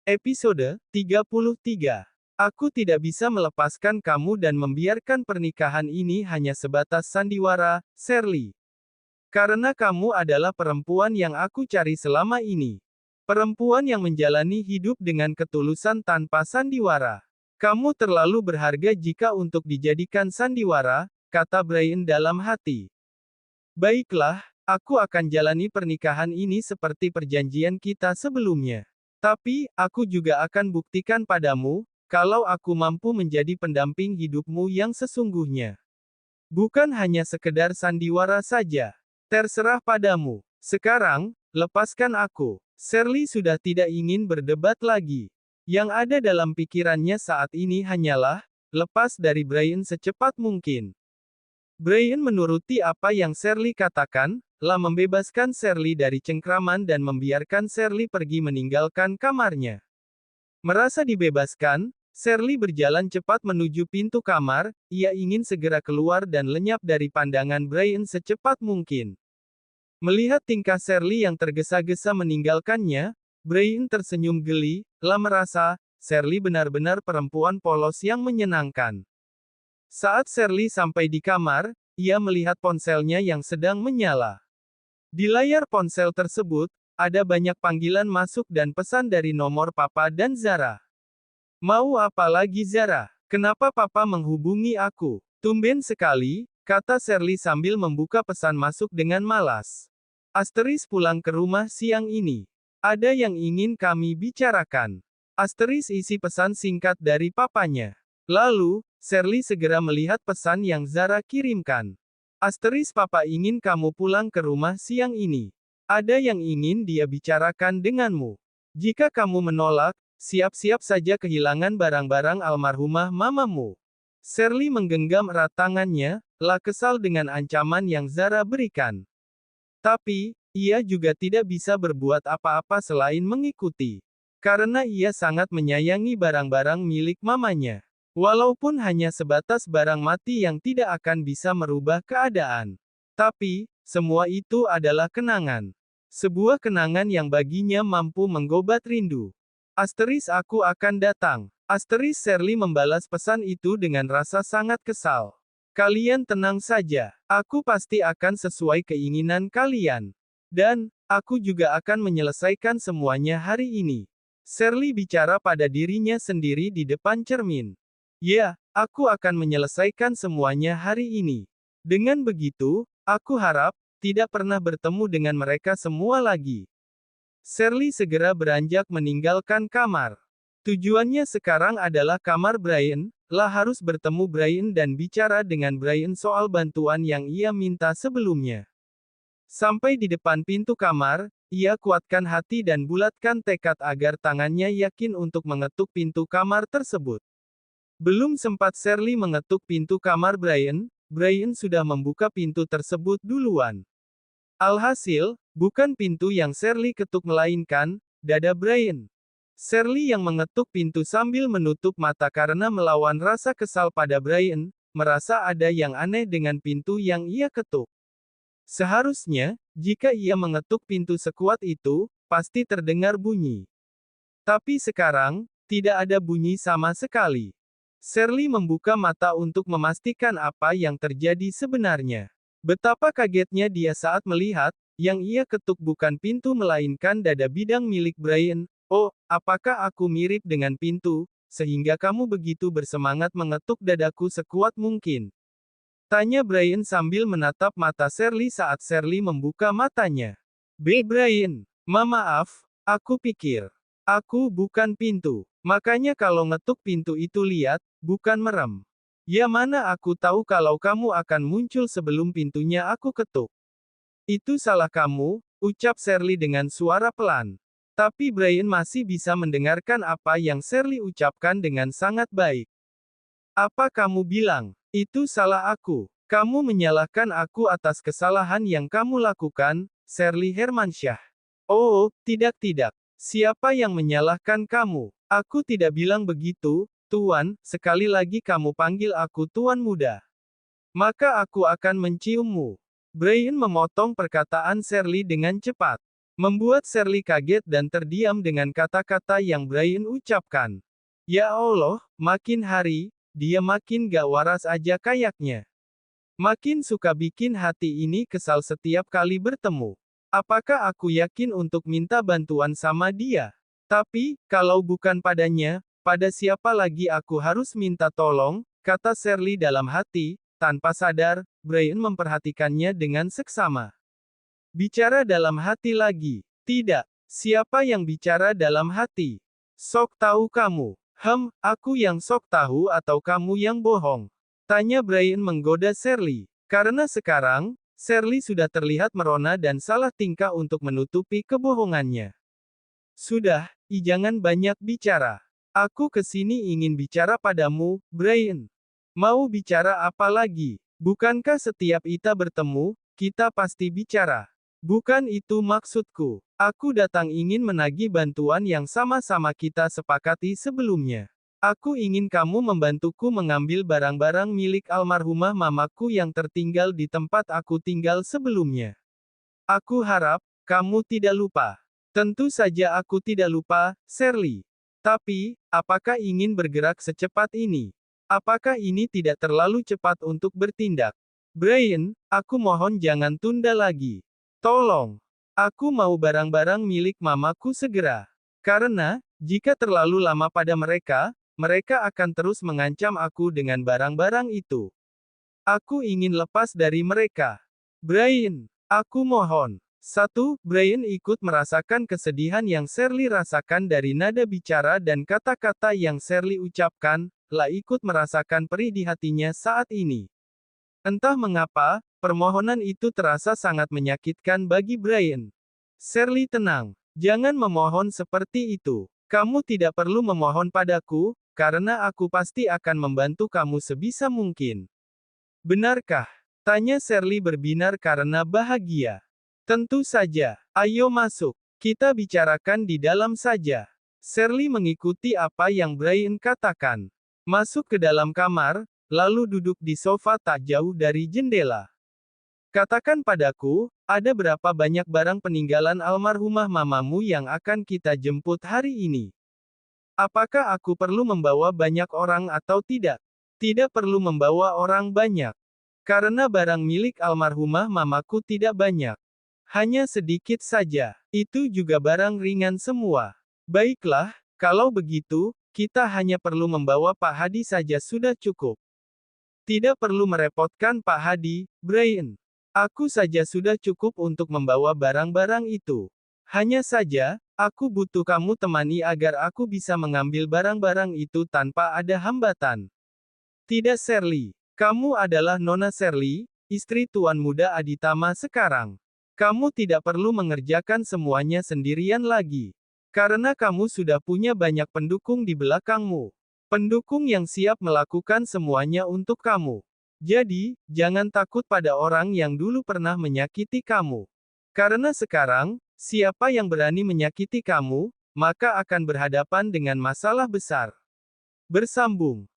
Episode 33. Aku tidak bisa melepaskan kamu dan membiarkan pernikahan ini hanya sebatas sandiwara, Shirley. Karena kamu adalah perempuan yang aku cari selama ini. Perempuan yang menjalani hidup dengan ketulusan tanpa sandiwara. Kamu terlalu berharga jika untuk dijadikan sandiwara, kata Brian dalam hati. Baiklah, aku akan jalani pernikahan ini seperti perjanjian kita sebelumnya. Tapi, aku juga akan buktikan padamu, kalau aku mampu menjadi pendamping hidupmu yang sesungguhnya. Bukan hanya sekedar sandiwara saja. Terserah padamu. Sekarang, lepaskan aku. Shirley sudah tidak ingin berdebat lagi. Yang ada dalam pikirannya saat ini hanyalah, lepas dari Brian secepat mungkin. Brian menuruti apa yang Shirley katakan, membebaskan Shirley dari cengkraman dan membiarkan Shirley pergi meninggalkan kamarnya. Merasa dibebaskan, Shirley berjalan cepat menuju pintu kamar, ia ingin segera keluar dan lenyap dari pandangan Brian secepat mungkin. Melihat tingkah Shirley yang tergesa-gesa meninggalkannya, Brian tersenyum geli, merasa, Shirley benar-benar perempuan polos yang menyenangkan. Saat Shirley sampai di kamar, ia melihat ponselnya yang sedang menyala. Di layar ponsel tersebut, ada banyak panggilan masuk dan pesan dari nomor Papa dan Zara. Mau apa lagi Zara? Kenapa Papa menghubungi aku? Tumben sekali, kata Shirley sambil membuka pesan masuk dengan malas. Asteris pulang ke rumah siang ini. Ada yang ingin kami bicarakan. Asteris isi pesan singkat dari papanya. Lalu, Shirley segera melihat pesan yang Zara kirimkan. Asteris Papa ingin kamu pulang ke rumah siang ini. Ada yang ingin dia bicarakan denganmu. Jika kamu menolak, siap-siap saja kehilangan barang-barang almarhumah mamamu. Shirley menggenggam erat tangannya, kesal dengan ancaman yang Zara berikan. Tapi, ia juga tidak bisa berbuat apa-apa selain mengikuti. Karena ia sangat menyayangi barang-barang milik mamanya. Walaupun hanya sebatas barang mati yang tidak akan bisa merubah keadaan. Tapi, semua itu adalah kenangan. Sebuah kenangan yang baginya mampu menggobat rindu. Asteris aku akan datang. Asteris Shirley membalas pesan itu dengan rasa sangat kesal. Kalian tenang saja. Aku pasti akan sesuai keinginan kalian. Dan, aku juga akan menyelesaikan semuanya hari ini. Shirley bicara pada dirinya sendiri di depan cermin. Ya, aku akan menyelesaikan semuanya hari ini. Dengan begitu, aku harap, tidak pernah bertemu dengan mereka semua lagi. Shirley segera beranjak meninggalkan kamar. Tujuannya sekarang adalah kamar Brian, harus bertemu Brian dan bicara dengan Brian soal bantuan yang ia minta sebelumnya. Sampai di depan pintu kamar, ia kuatkan hati dan bulatkan tekad agar tangannya yakin untuk mengetuk pintu kamar tersebut. Belum sempat Shirley mengetuk pintu kamar Brian, Brian sudah membuka pintu tersebut duluan. Alhasil, bukan pintu yang Shirley ketuk melainkan, dada Brian. Shirley yang mengetuk pintu sambil menutup mata karena melawan rasa kesal pada Brian, merasa ada yang aneh dengan pintu yang ia ketuk. Seharusnya, jika ia mengetuk pintu sekuat itu, pasti terdengar bunyi. Tapi sekarang, tidak ada bunyi sama sekali. Shirley membuka mata untuk memastikan apa yang terjadi sebenarnya. Betapa kagetnya dia saat melihat, yang ia ketuk bukan pintu melainkan dada bidang milik Brian. Oh, apakah aku mirip dengan pintu, sehingga kamu begitu bersemangat mengetuk dadaku sekuat mungkin? Tanya Brian sambil menatap mata Shirley saat Shirley membuka matanya. Brian, maaf, aku pikir. Aku bukan pintu. Makanya kalau ngetuk pintu itu lihat, bukan merem. Ya mana aku tahu kalau kamu akan muncul sebelum pintunya aku ketuk. Itu salah kamu, ucap Shirley dengan suara pelan. Tapi Brian masih bisa mendengarkan apa yang Shirley ucapkan dengan sangat baik. Apa kamu bilang? Itu salah aku. Kamu menyalahkan aku atas kesalahan yang kamu lakukan, Shirley Hermansyah. Oh, tidak. Siapa yang menyalahkan kamu? Aku tidak bilang begitu, Tuan, sekali lagi kamu panggil aku Tuan Muda. Maka aku akan menciummu. Brian memotong perkataan Shirley dengan cepat. Membuat Shirley kaget dan terdiam dengan kata-kata yang Brian ucapkan. Ya Allah, makin hari, dia makin gak waras aja kayaknya. Makin suka bikin hati ini kesal setiap kali bertemu. Apakah aku yakin untuk minta bantuan sama dia? Tapi, kalau bukan padanya, pada siapa lagi aku harus minta tolong, kata Shirley dalam hati, tanpa sadar, Brian memperhatikannya dengan seksama. Bicara dalam hati lagi. Tidak. Siapa yang bicara dalam hati? Sok tahu kamu. Aku yang sok tahu atau kamu yang bohong? Tanya Brian menggoda Shirley. Karena sekarang, Shirley sudah terlihat merona dan salah tingkah untuk menutupi kebohongannya. Sudah, jangan banyak bicara. Aku kesini ingin bicara padamu, Brian. Mau bicara apa lagi? Bukankah setiap kita bertemu, kita pasti bicara? Bukan itu maksudku. Aku datang ingin menagih bantuan yang sama-sama kita sepakati sebelumnya. Aku ingin kamu membantuku mengambil barang-barang milik almarhumah mamaku yang tertinggal di tempat aku tinggal sebelumnya. Aku harap kamu tidak lupa. Tentu saja aku tidak lupa, Shirley. Tapi, apakah ingin bergerak secepat ini? Apakah ini tidak terlalu cepat untuk bertindak? Brian, aku mohon jangan tunda lagi. Tolong. Aku mau barang-barang milik mamaku segera. Karena, jika terlalu lama pada mereka, mereka akan terus mengancam aku dengan barang-barang itu. Aku ingin lepas dari mereka. Brian, aku mohon. Brian ikut merasakan kesedihan yang Shirley rasakan dari nada bicara dan kata-kata yang Shirley ucapkan, ikut merasakan perih di hatinya saat ini. Entah mengapa, permohonan itu terasa sangat menyakitkan bagi Brian. Shirley tenang. Jangan memohon seperti itu. Kamu tidak perlu memohon padaku, karena aku pasti akan membantu kamu sebisa mungkin. Benarkah? Tanya Shirley berbinar karena bahagia. Tentu saja. Ayo masuk. Kita bicarakan di dalam saja. Shirley mengikuti apa yang Brian katakan. Masuk ke dalam kamar, lalu duduk di sofa tak jauh dari jendela. Katakan padaku, ada berapa banyak barang peninggalan almarhumah mamamu yang akan kita jemput hari ini? Apakah aku perlu membawa banyak orang atau tidak? Tidak perlu membawa orang banyak. Karena barang milik almarhumah mamaku tidak banyak. Hanya sedikit saja. Itu juga barang ringan semua. Baiklah, kalau begitu, kita hanya perlu membawa Pak Hadi saja sudah cukup. Tidak perlu merepotkan Pak Hadi, Brian. Aku saja sudah cukup untuk membawa barang-barang itu. Hanya saja, aku butuh kamu temani agar aku bisa mengambil barang-barang itu tanpa ada hambatan. Tidak Shirley. Kamu adalah Nona Shirley, istri Tuan Muda Aditama sekarang. Kamu tidak perlu mengerjakan semuanya sendirian lagi. Karena kamu sudah punya banyak pendukung di belakangmu. Pendukung yang siap melakukan semuanya untuk kamu. Jadi, jangan takut pada orang yang dulu pernah menyakiti kamu. Karena sekarang, siapa yang berani menyakiti kamu, maka akan berhadapan dengan masalah besar. Bersambung.